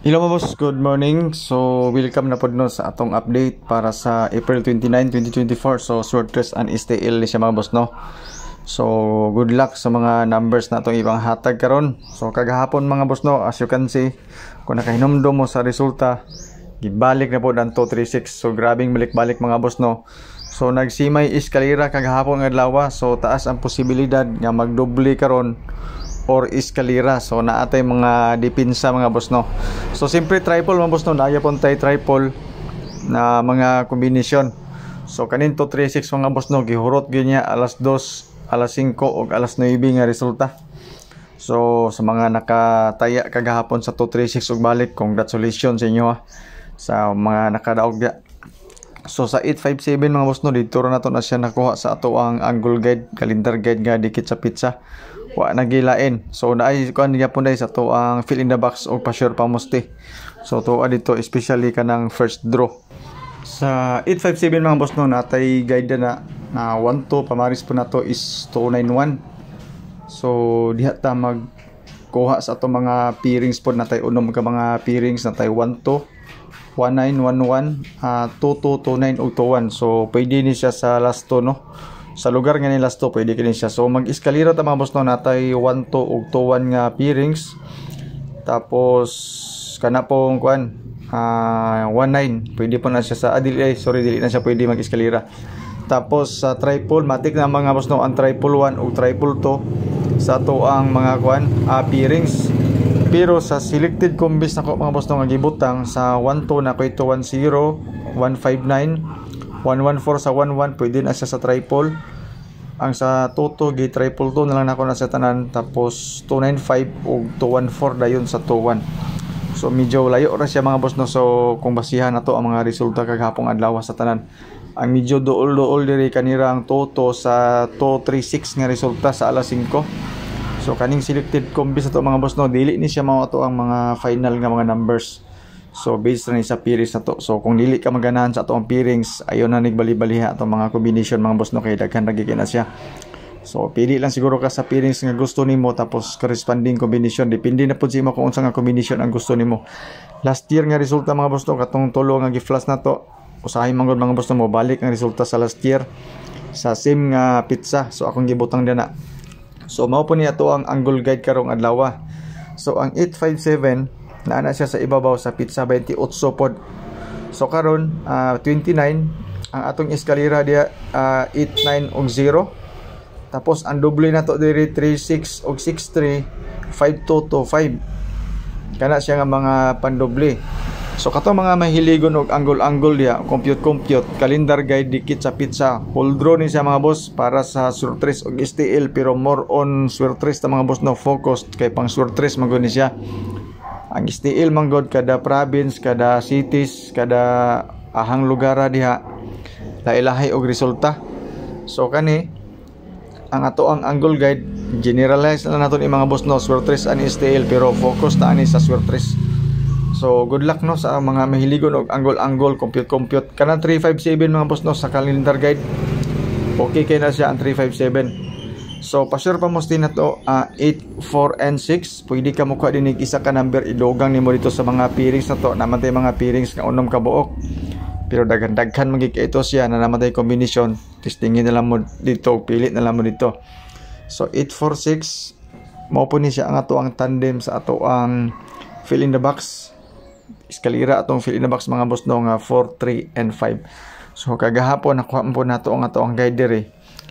Hello mga boss, good morning. So welcome na po no sa atong update para sa April 29, 2024. So Swordcrest and STL siya mga boss no. So good luck sa mga numbers na itong ibang hatag karon. So kagahapon mga boss no, as you can see, kung nakahinomdom mo sa resulta, gibalik na po dan 236. So grabing balik-balik mga boss no. So nagsimay eskalera kagahapon nga adlaw. So taas ang posibilidad nga magdoble karon or eskalera. So naatay mga depensa mga boss no. So simpre triple mga boss no, naya pon tay triple na mga kombinasyon. So kanin 236 mga boss no, gihurot gyud niya alas 2, alas 5 ug alas 9 nga resulta. So sa mga nakataya kagahapon sa 236 ug balik, congratulations sa inyo ha, sa mga nakadaog dia. So sa 857 mga boss no, dito na to na siya nakuha sa ato ang angle guide, calendar guide nga dikit sa pizza. Wa nagilain. So naay kuan niya punday sa to ang fill in the box o pa-sure pa musti. So to dito especially kanang first draw. Sa 857 mga boss no, natay guide na 12 pamaris po na to is 291. So diha ta magkuha sa ato mga pairings po, natay unom ka mga pairings, natay 12 1911 2229 ug 21. So pwede ni siya sa last to no. Sa lugar nga ni last to pwede kini siya. So mag-eskalera ta mga boss no, natay 12 ug 21 nga pairings. Tapos kana pong kuan 19 pwede po na siya sa dili na siya pwede mag-eskalera. Tapos sa triple matik na mga boss no, ang triple 1 ug triple 2 sa to ang mga kuan pairings. Pero sa selected combis nako mga boss no, nga gibutang sa 12 na koy 210 159 114 sa 11 pwede na siya sa triple. Ang sa toto gi triple 2 na lang nako na sa tanan. Tapos 295 ug 214 dayon sa 21. So medyo layo ra siya mga boss no. So kung basihan na to ang mga resulta kagahapong adlaw sa tanan, ang medyo duol diri kanira ang toto sa 236 nga resulta sa alas 5. So kaning selected combis na to mga boss no, dili ni siya mao to ang mga final nga mga numbers. So based na sa pairings na to. So kung dili ka maganahan sa atong pairings, ayon na nigbali-baliha atong mga combination mga boss no, kay daghan ra gyud na siya. So pili lang siguro ka sa pairings nga gusto nimo, tapos corresponding combination depende na pud sa imo kung unsa nga combination ang gusto nimo. Last year nga resulta mga boss no, katong tulo nga gi-flash na to, usahay man gud mga boss no, mo balik ang resulta sa last year sa same nga pizza. So akong gibutang dana. So mao po niya to ang angle guide karong adlaw. So ang 857 naana siya sa ibabaw sa pizza 28 pod. So karon 29 ang atong eskalera dia 89 og 0. Tapos ang doble na to diri 36 og 63 5225. Kana siya nga mga pandoble. So kato mga mahiligon og angle dia, compute calendar guide dikit sa pizza. Hold draw ni siya mga boss para sa Swordcrest og STL, pero more on Swordcrest ta mga boss no, focused kay pang Swordcrest man gud ni siya. Ang STL man gud kada province, kada cities, kada ahang lugar diha lahi-lahi og resulta. So kani ang ato ang angle guide, generalize na naton i mga boss no, Swordcrest and STL, pero focus ta ani sa Swordcrest. So good luck no sa mga mahiligon og angle compute kanang 357 mga boss no sa calendar guide. Okay kay na siya ang 357. So pa-sure pa mo din na to 8, 4 and 6. Pwede ka mukha din isa ka number, idogang nimo dito sa mga pairings na to. Namatay mga pairings nga unom ka buok, pero daghan magig ito siya na namatay combination. Testingin na lang mo dito, pili na lang mo dito. So 8, 4, 6 mao po ni siya ang ato ang tandem sa ato ang fill in the box. Eskalera atong fill in the box mga boss no, nga 4, 3 and 5. So kagahapon nakuha po nato ang ato ang guide diri,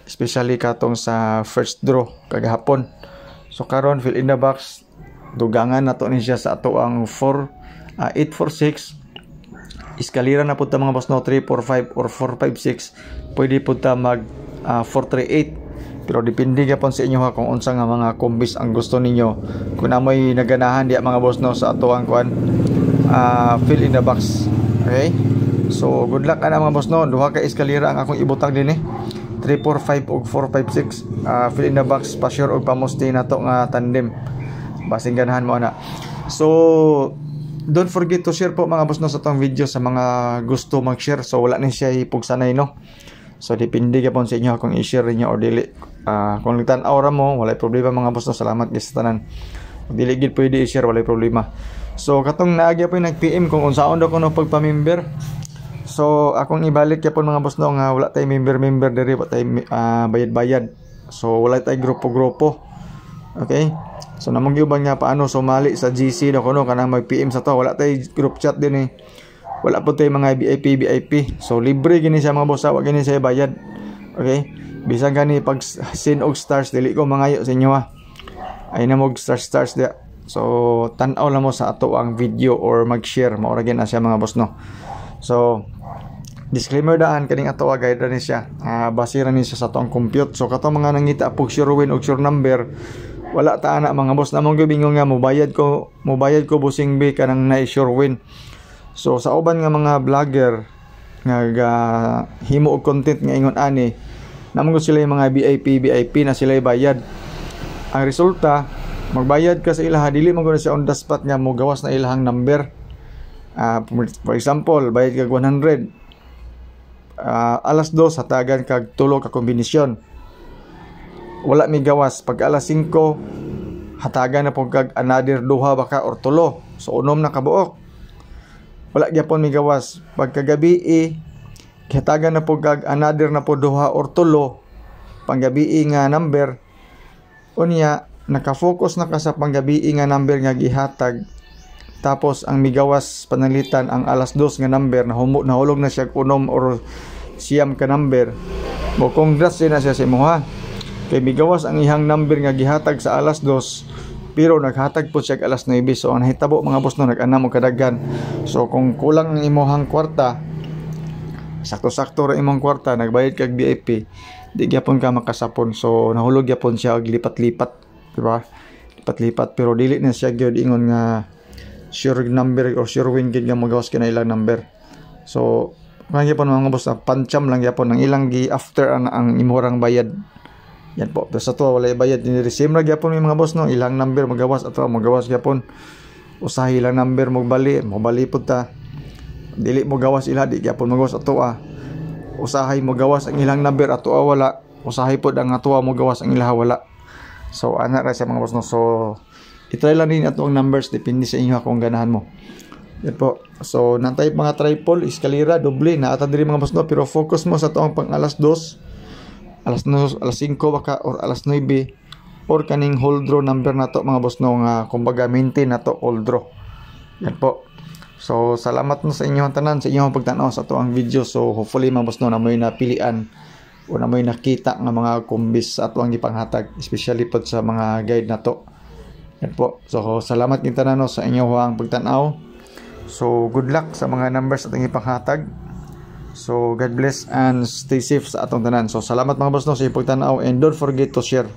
especially katong sa first draw kagahapon. So karon fill in the box, dugangan nato ni siya sa ato ang 8, 4, 6. Eskalera na pud ta mga boss no, 3, 4, 5 or 4, 5, 6. Pwede pud ta mag 4, 3, 8. Pero depende gyapon sa inyo ha kung unsa nga mga combis ang gusto ninyo. Kung amoy naganahan diya mga boss no sa ato ang kuan fill in the box. Okay? So good luck ana mga boss no. Duha ka eskalera ang akong ibutang din 3, 4, 5 ug 4, 5, 6 fill in the box, pa-sure og pamusti na to nga tandem. Basing ganahan mo na. So don't forget to share po mga boss no sa tong video sa mga gusto mag-share. So wala ni siya ipugsanay no. So depende gyapon sa inyo kung i-share niyo or dili. Kung nagtan-aw ra mo, wala problema mga boss no. Salamat gyud sa tanan. Dili gid pwede i-share, wala problema. So katong naagya po nag-PM kung unsaon daw kuno pagpa-member. So akong ibalik yapon mga boss no nga wala tay member diri, wala tay bayad-bayad. So wala tay grupo-grupo. Okay? So namang gyud nga paano sumali sa GC daw kuno kanang mag-PM sa to, wala tay group chat din Wala po tay mga VIP. So libre gini siya mga boss, wa gini siya bayad. Okay? Bisan gani pag send og stars dili ko mangayo sa inyo Ay na mo stars dia. So tan-aw lang mo sa ato ang video or mag-share mo ra na siya mga boss no. So disclaimer daan kaning ato guide ra ni siya. Basira ni siya sa atong compute. So kato mga nangita pug sure win og sure number. Wala ta ana mga boss namong gibingon nga mobayad ko busing B kanang na sure win. So sa uban nga mga vlogger nga himo og content nga ingon ani namong sila yung mga VIP na sila bayad. Ang resulta magbayad ka sa ilaha dili mo gud siya on the spot nga mo gawas na ilahang number. For example, bayad kag 100. Alas 2 hatagan kag 3 ka kombinasyon. Wala mi gawas pag alas 5 hatagan na pug kag another duha baka or 3. So unom na kabuok. Wala gyapon mi gawas pag kagabi hatagan na pug kag another na po duha or 3 panggabi nga number. Unya nakafocus na ka sa panggabi nga number nga gihatag, tapos ang migawas panalitan ang alas 2 nga number nahulog na siya unom or siyam ka number. Mo congrats na siya sa imo kay migawas ang ihang number nga gihatag sa alas 2 pero naghatag po siya alas 9. So ang hitabo mga boss no nag-anam og kadaghan. So kung kulang ang imong kwarta, sakto-sakto ra imong kwarta, nagbayad kag VIP, di gyapon ka makasapon. So nahulog gyapon siya og lipat-lipat. Diba? Lipat-lipat pero dili na siya gyud ingon nga sure number or sure win gid nga magawas ka na ilang number. So kung gyapon mga boss pancham lang gyapon ang ilang gi after ang imorang bayad. Yan po. Sa to wala bayad ni same ra gyapon mga boss no, ilang number magawas ato magawas gyapon. Usahay ilang number mo bali pud ta. Dili mo gawas ila di gyapon magawas ato Usahay mo gawas ang ilang number ato wala. Usahay pud ang ato mo gawas ang ilaha wala. So ana ra siya mga boss no. So i-try lang din ato ang numbers depende sa inyo kung ganahan mo. Yan po. So nantay mga triple, eskalera, doble na ata diri mga boss no, pero focus mo sa tuong pang alas 2, alas 5 baka or alas 9 or kaning hold draw number nato mga boss no nga kumbaga maintain nato hold draw. Yan po. So salamat no sa inyong tanan sa inyong pagtan-aw sa ato ang video. So hopefully mga boss no na may napilian o na may nakita nga mga kumbis sa ato ang gipanghatag, especially pod sa mga guide na to. Yan po. So salamat kita na no sa inyong pagtanaw. So good luck sa mga numbers atong ipanghatag. So God bless and stay safe sa atong tanan. So salamat mga boss no sa inyong pagtanaw and don't forget to share.